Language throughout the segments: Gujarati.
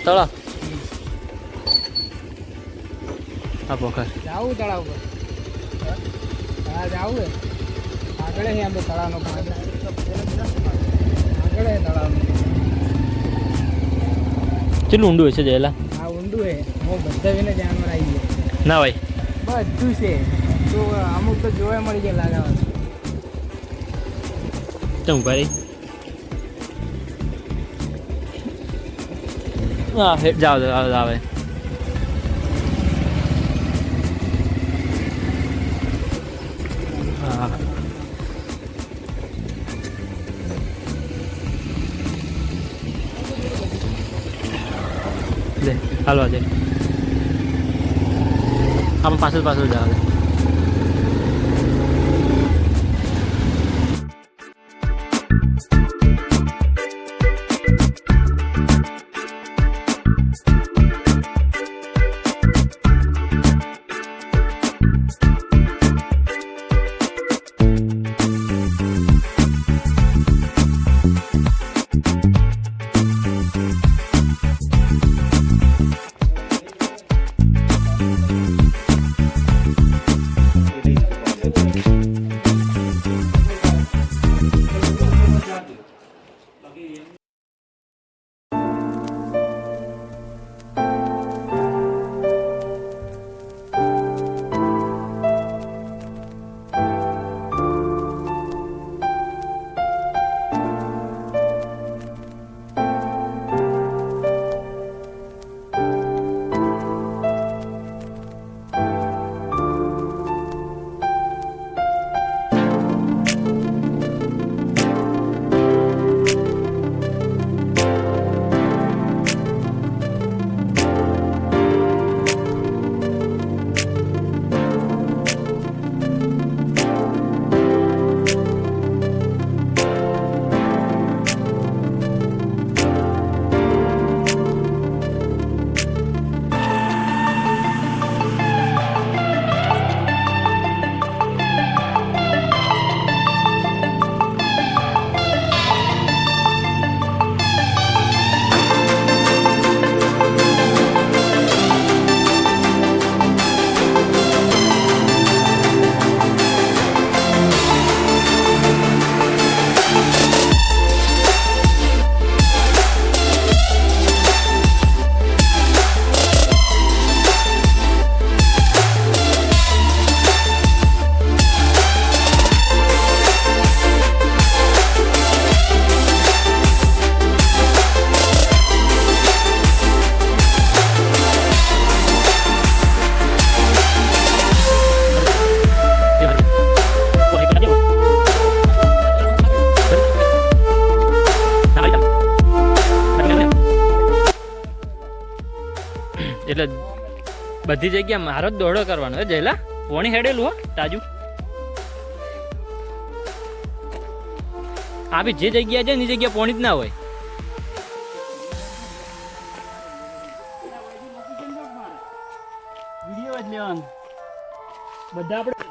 તળાવ આ પોખર જાવું તળાવ પર જાવું આગળ હે આમ તો તળાવનો આગળ હે તળાવનો કેટલું ઊંડું હશે જયેલા આ ઊંડું હે બહુ બધા વિને જાનવર આવી ગયા ના ભાઈ બધું છે તો અમુક તો જોવા મળી ગયા લાગાવા ચમ ભાઈ હા જાઓ આવે હા દે હાલવા દે આમ પાછળ જાવ એટલે બધી જગ્યા મારો જ દોડો કરવાનો હે જયલા પોણી હેડેલું હો તાજુ આ બી જે જગ્યા છે ને એ જગ્યા પોણી જ ના હોય વિડિયો જ લેવાનો બધા આપણે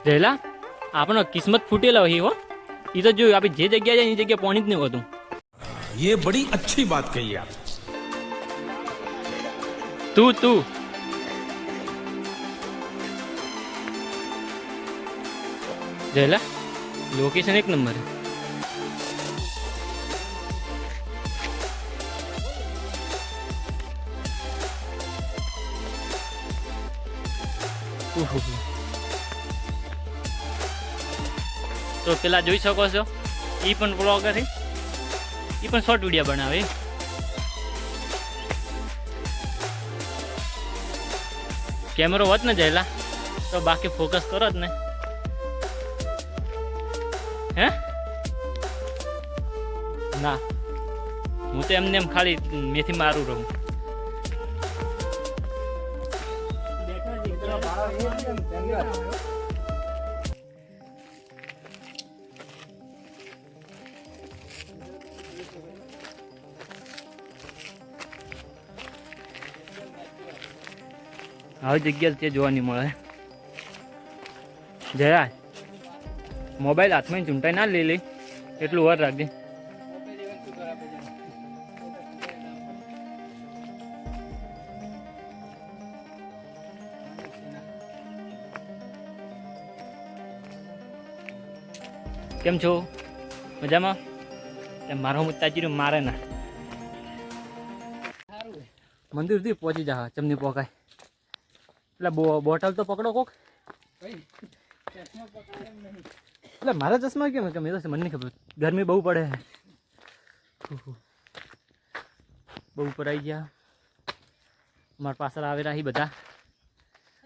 જયલા આપણો કિસ્મત ફૂટેલો હોય હો એ તો જોયું આપણે જે જગ્યા જાય એ જગ્યા પોણી જ નહીં હોતું ये बड़ी अच्छी बात कही आप તું જયલા લોકેશન એક નંબર તો પેલા જોઈ શકો છો એ પણ બ્લોગર છે એ પણ શોર્ટ વિડીયો બનાવે કેમેરો હોત ને જયલા તો બાકી ફોકસ કરો જ ને. હે ના, હું તો એમને એમ ખાલી મેથી મારું રહું. આવી જગ્યા તે જોવા નહીં મળે. જયા મોબાઈલ હાથમાં ચૂંટાઈ ના લઈ એટલું વાર રાખજે. કેમ છો? મજામાં? એમ મારો મુત્તાજી મારે ના મંદિર સુધી પહોંચી જા ચમની પોકાય એટલે બોટલ તો પકડો કોક. એટલે મારા ચશ્મા કેમ કે મેં તો મને નહીં ખબર. ગરમી બહુ પડે, બહુ ઉપર આવી ગયા. મારા પાછળ આવેલા અહીં બધા.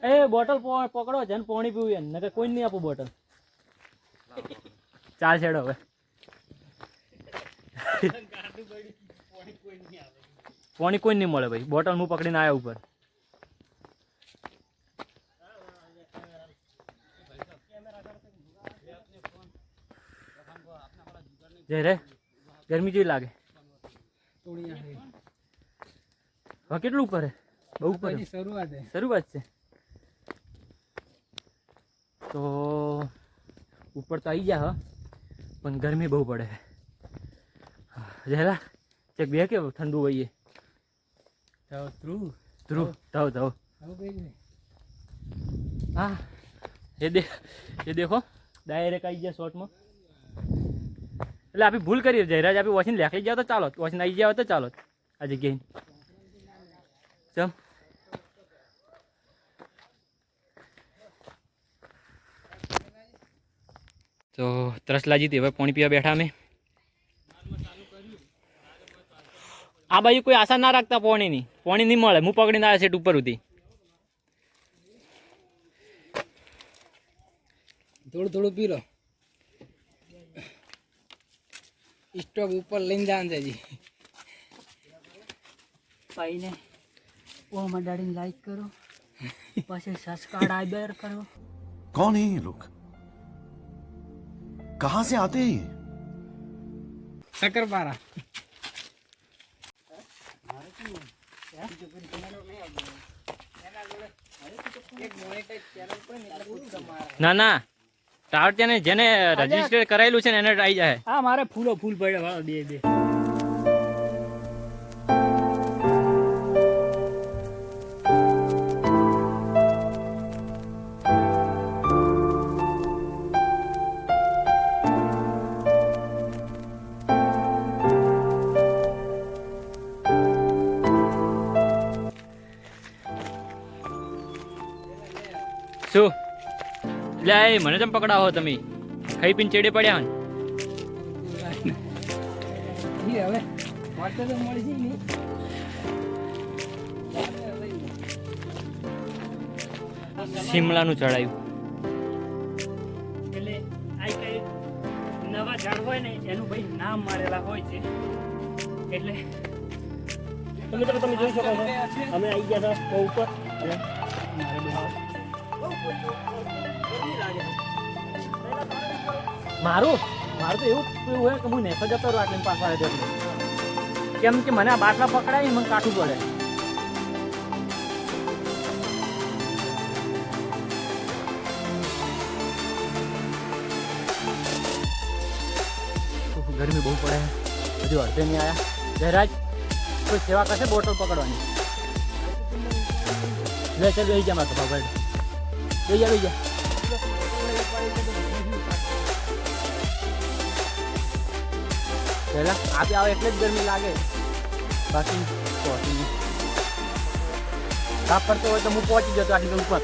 એ બોટલ પકડો જન પાણી પીવું એમ નકર કોઈ નહીં આપું બોટલ. ચાલ છેડો હવે. પાણી કોઈ નહીં મળે ભાઈ. બોટલ હું પકડીને આવ્યા ઉપર. જય રે ગરમી જેવી લાગે. હવે કેટલું ઉપર હે? બહુ ઉપર. શરૂઆત છે તો ઉપર તો આવી ગયા પણ ગરમી બહુ પડે. જરા ચેક બે કે ઠંડુ હોઈએ. હા એ દેખો ડાયરેક્ટ આવી ગયા શોર્ટમાં. એટલે આપી ભૂલ કરી જયરાજ. આપી વોશિંગ લેખી જાવ તો ચાલો, વોશિંગ આવી જાવ તો ચાલો આ જગ્યાએ. ચમ તો તરસ લાગી હતી. હવે પાણી પીવા બેઠા અમે. આ બાજુ કોઈ આશા ના રાખતા પાણીની. પાણી નહીં મળે. હું પકડીને આવ્યા છે ઉપર સુધી. થોડું થોડું પી લો. સ્ટોક ઉપર લઈને જવાનું છે જી. ભાઈને ઓમાં ડાળીને લાઈક કરો, પછી સબસ્ક્રાઇબર કરો. कौन है ये लोग? कहां से आते हैं ये? શક્કરપારા. ના ના ટાવર ત્યાં જેને રજીસ્ટર કરાયેલું છે ને એને આવી જાય. હા મારે ફૂલો ફૂલ પડ્યા વાળા બે બે. શું લે મને તમે પકડાવો તમે? ખાઈ પીને ચેડે પડ્યા ને. હવે વાટો તો મળી છે ને. શિમલાનું ચડાયું. એટલે આ કઈ નવા ઝાડ હોય ને એનું ભાઈ નામ મારેલા હોય છે. એટલે તમે જોઈ શકો છો અમે આવી ગયા હતા બહુ ઉપર. મારું તો એવું હોય કે હું નેસો જતો રહું આટલે પાછા આવે. કેમ કે મને આ બાટલા પકડાય મને કાઠું પડે. ગરમી બહુ પડે. હજુ અડધે નહીં આવ્યા. જયરાજ કોઈ સેવા કરશે બોટલ પકડવાની? લે ચાલ બેસી જા મારા ભાઈ. બેસી જા. પહેલા આપી આવે એટલે જ ગરમી લાગે. બાકી પહોંચી નહીં. તાપ પડતો હોય તો હું પહોંચી જતો આટલી ઉપર.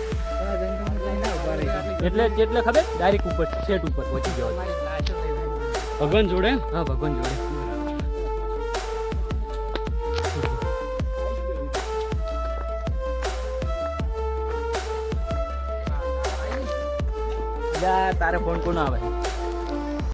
એટલે ખબર ડાયરેક્ટ ઉપર સેટ ઉપર પહોંચી ગયો. ભગવાન જોડે. હા ભગવાન જોડે. યાર તારે ફોન કોનો આવે